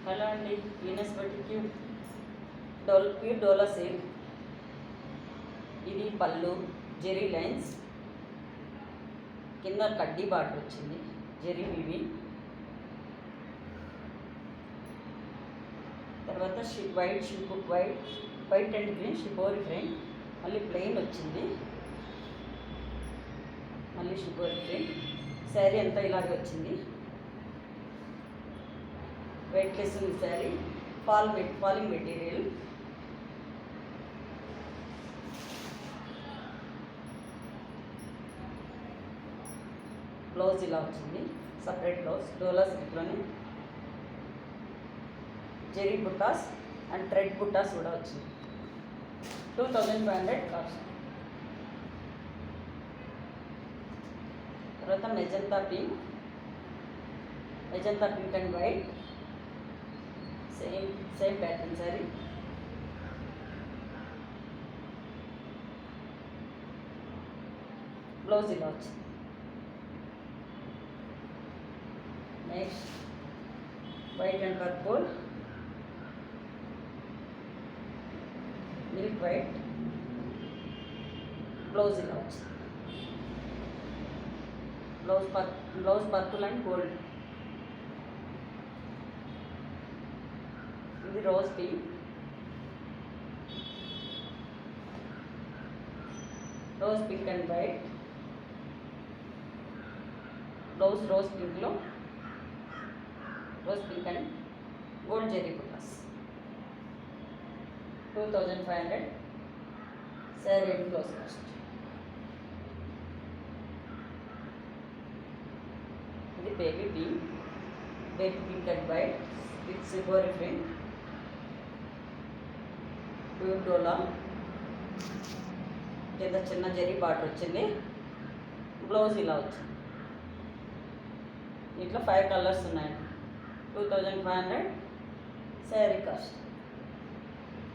Hello అండి, Venus బటిక్యూ pure డోలా silk. ఇది పళ్ళు జెరీ లైన్స్, కింద కడ్డీ బార్డర్ వచ్చింది, జెరీ వీవింగ్. తర్వాత వైట్ అండ్ గ్రీన్ షిపోరి ప్రింట్, మళ్ళీ ప్లెయిన్ వచ్చింది, మళ్ళీ షిపోరి ప్రింట్. శారీ అంతా ఇలాగే వచ్చింది. వెయిట్లెస్ ఉంది శారీ, ఫాలింగ్ మెటీరియల్. బ్లౌజ్ ఇలా వచ్చింది, సపరేట్ బ్లౌజ్ డోలా సిల్క్లోనే జెరీ బుట్టాస్ అండ్ థ్రెడ్ బుట్టాస్ కూడా వచ్చింది. 2500 కాస్ట్. తర్వాత magenta pink and white, same pattern sari. Blouse ఇలా వచ్చింది. Next white and purple, milk white, blouse ఇలా వచ్చింది. Blouse purple and gold. ఇది rose pink, and white. Blouse rose పింక్లో rose pink and gold zari buttas. 2500 sari and blouse cost. ఇది baby pink and white with silver print, pure డోలా. కింద చిన్న zari border వచ్చింది, blouse ఇలా వచ్చింది. ఇట్లా 5 కలర్స్ ఉన్నాయండి. 2500 శారీ కాస్ట్.